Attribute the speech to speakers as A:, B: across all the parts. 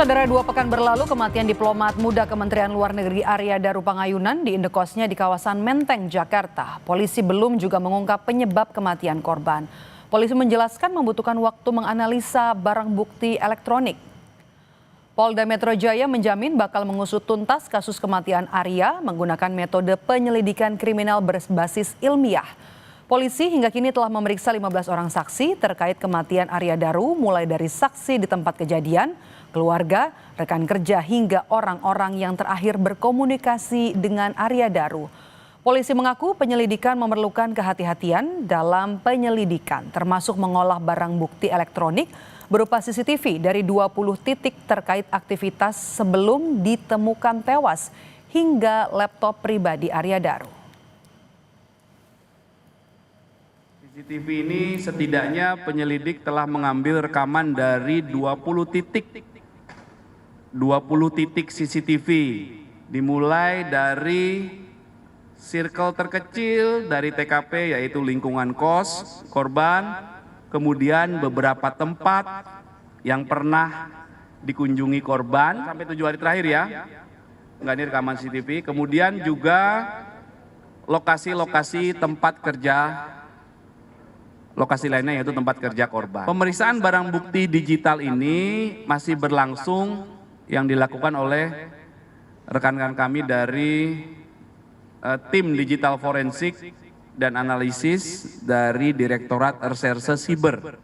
A: Saudara, 2 pekan berlalu kematian diplomat muda Kementerian Luar Negeri Arya Daru Pangayunan di indekosnya di kawasan Menteng, Jakarta. Polisi belum juga mengungkap penyebab kematian korban. Polisi menjelaskan membutuhkan waktu menganalisa barang bukti elektronik. Polda Metro Jaya menjamin bakal mengusut tuntas kasus kematian Arya menggunakan metode penyelidikan kriminal berbasis ilmiah. Polisi hingga kini telah memeriksa 15 orang saksi terkait kematian Arya Daru, mulai dari saksi di tempat kejadian, keluarga, rekan kerja, hingga orang-orang yang terakhir berkomunikasi dengan Arya Daru. Polisi mengaku penyelidikan memerlukan kehati-hatian dalam penyelidikan, termasuk mengolah barang bukti elektronik berupa CCTV dari 20 titik terkait aktivitas sebelum ditemukan tewas, hingga laptop pribadi Arya Daru.
B: CCTV ini setidaknya penyelidik telah mengambil rekaman dari 20 titik CCTV, dimulai dari circle terkecil dari TKP, yaitu lingkungan kos korban, kemudian beberapa tempat yang pernah dikunjungi korban sampai 7 hari terakhir ya, enggak, ini rekaman CCTV, kemudian juga lokasi-lokasi tempat kerja, lokasi lainnya yaitu tempat kerja korban. Pemeriksaan barang bukti digital ini masih berlangsung yang dilakukan oleh rekan-rekan kami dari tim digital forensik dan analisis dari Direktorat Reserse Siber.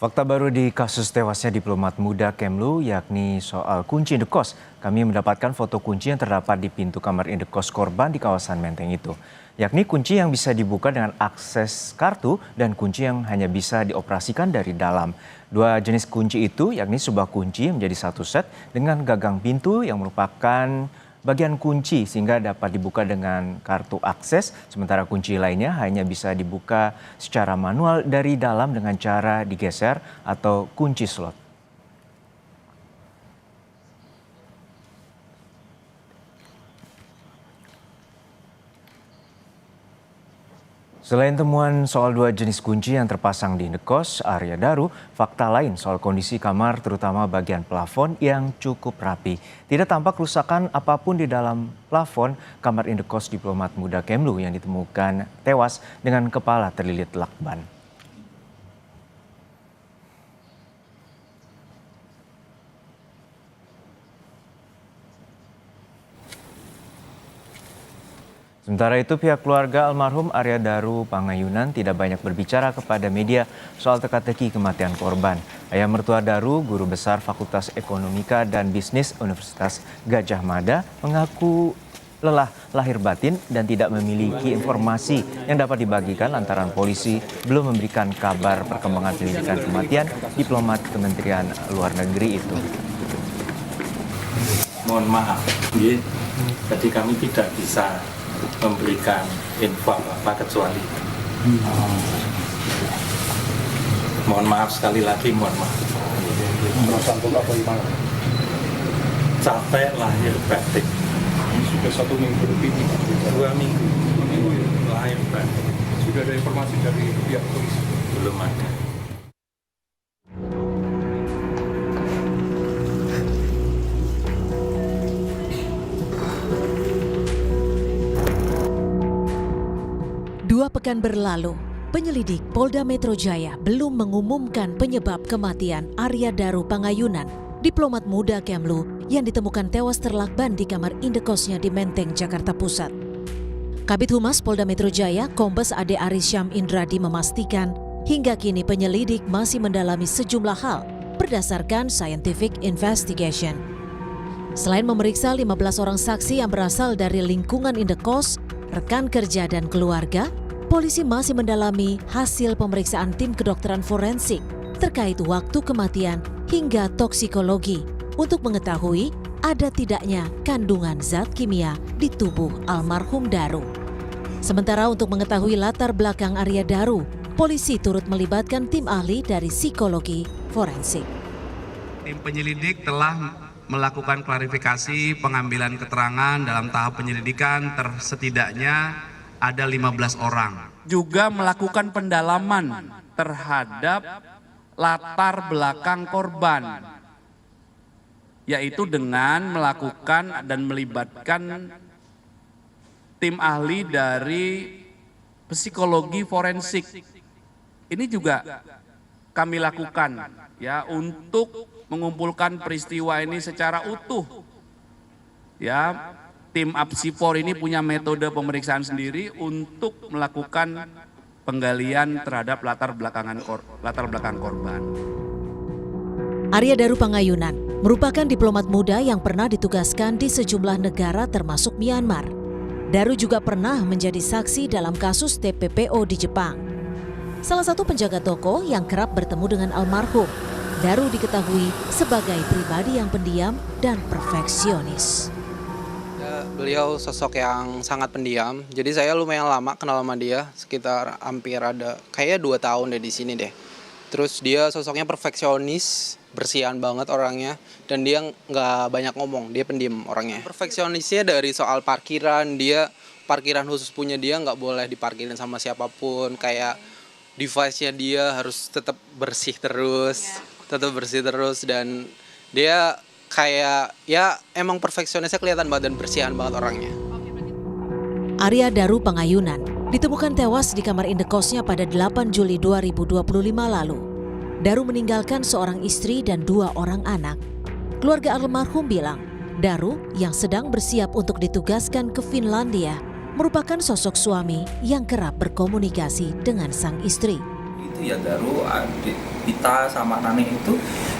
C: Fakta baru di kasus tewasnya diplomat muda Kemlu, yakni soal kunci indekos. Kami mendapatkan foto kunci yang terdapat di pintu kamar indekos korban di kawasan Menteng itu, yakni kunci yang bisa dibuka dengan akses kartu dan kunci yang hanya bisa dioperasikan dari dalam. 2 jenis kunci itu yakni sebuah kunci yang menjadi satu set dengan gagang pintu yang merupakan bagian kunci sehingga dapat dibuka dengan kartu akses, sementara kunci lainnya hanya bisa dibuka secara manual dari dalam dengan cara digeser atau kunci slot. Selain temuan soal 2 jenis kunci yang terpasang di indekos Arya Daru, fakta lain soal kondisi kamar terutama bagian plafon yang cukup rapi. Tidak tampak kerusakan apapun di dalam plafon kamar indekos diplomat muda Kemlu yang ditemukan tewas dengan kepala terlilit lakban. Sementara itu, pihak keluarga almarhum Arya Daru Pangayunan tidak banyak berbicara kepada media soal teka-teki kematian korban. Ayah mertua Daru, guru besar Fakultas Ekonomika dan Bisnis Universitas Gadjah Mada, mengaku lelah lahir batin dan tidak memiliki informasi yang dapat dibagikan lantaran polisi belum memberikan kabar perkembangan penyelidikan kematian diplomat Kementerian Luar Negeri itu.
D: Mohon maaf, jadi kami tidak bisa memberikan info apa kecuali mohon maaf, sekali lagi mohon maaf. Capek lahir batin.
E: Sudah 1 minggu lebih,
D: 2 minggu lahir batin.
E: Sudah ada informasi dari pihak polisi?
D: Belum ada.
F: Dua pekan berlalu, penyelidik Polda Metro Jaya belum mengumumkan penyebab kematian Arya Daru Pangayunan, diplomat muda Kemlu yang ditemukan tewas terlakban di kamar indekosnya di Menteng, Jakarta Pusat. Kabid Humas Polda Metro Jaya, Kombes Ade Arisyam Indradi memastikan hingga kini penyelidik masih mendalami sejumlah hal berdasarkan scientific investigation. Selain memeriksa 15 orang saksi yang berasal dari lingkungan indekos, rekan kerja dan keluarga, polisi masih mendalami hasil pemeriksaan tim kedokteran forensik terkait waktu kematian hingga toksikologi untuk mengetahui ada tidaknya kandungan zat kimia di tubuh almarhum Daru. Sementara untuk mengetahui latar belakang Arya Daru, polisi turut melibatkan tim ahli dari psikologi forensik.
B: Tim penyelidik telah melakukan klarifikasi pengambilan keterangan dalam tahap penyelidikan setidaknya ada 15 orang. Juga melakukan pendalaman terhadap latar belakang korban, yaitu dengan melakukan dan melibatkan tim ahli dari psikologi forensik. Ini juga kami lakukan ya untuk mengumpulkan peristiwa ini secara utuh. Ya, tim Apsifor ini punya metode pemeriksaan sendiri untuk melakukan penggalian terhadap latar belakang korban.
F: Arya Daru Pangayunan merupakan diplomat muda yang pernah ditugaskan di sejumlah negara termasuk Myanmar. Daru juga pernah menjadi saksi dalam kasus TPPO di Jepang. Salah satu penjaga toko yang kerap bertemu dengan almarhum, Daru diketahui sebagai pribadi yang pendiam dan perfeksionis.
G: Beliau sosok yang sangat pendiam, jadi saya lumayan lama kenal sama dia, sekitar hampir ada kayak 2 tahun deh di sini deh. Terus dia sosoknya perfeksionis, bersihan banget orangnya, dan dia nggak banyak ngomong, dia pendiam orangnya. Perfeksionisnya dari soal parkiran, dia parkiran khusus punya dia nggak boleh diparkirin sama siapapun, kayak device-nya dia harus tetap bersih terus, dan dia kayak ya emang perfeksionisnya kelihatan banget dan bersihan banget orangnya.
F: Arya Daru Pangayunan ditemukan tewas di kamar indekosnya pada 8 Juli 2025 lalu. Daru meninggalkan seorang istri dan 2 orang anak. Keluarga almarhum bilang, Daru yang sedang bersiap untuk ditugaskan ke Finlandia merupakan sosok suami yang kerap berkomunikasi dengan sang istri.
H: Itu ya Daru, adik kita sama Nani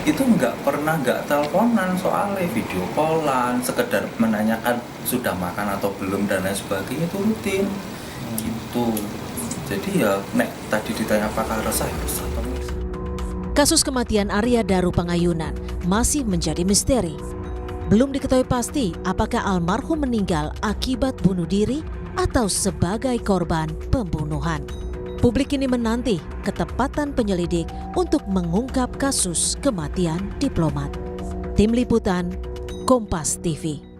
H: itu nggak pernah nggak teleponan, soalnya video callan, sekedar menanyakan sudah makan atau belum dan lain sebagainya, itu rutin gitu. Jadi ya nek tadi ditanya apakah resah, ya resah.
F: Kasus kematian Arya Daru Pangayunan masih menjadi misteri. Belum diketahui pasti apakah almarhum meninggal akibat bunuh diri atau sebagai korban pembunuhan. Publik ini menanti ketepatan penyelidik untuk mengungkap kasus kematian diplomat. Tim Liputan, Kompas TV.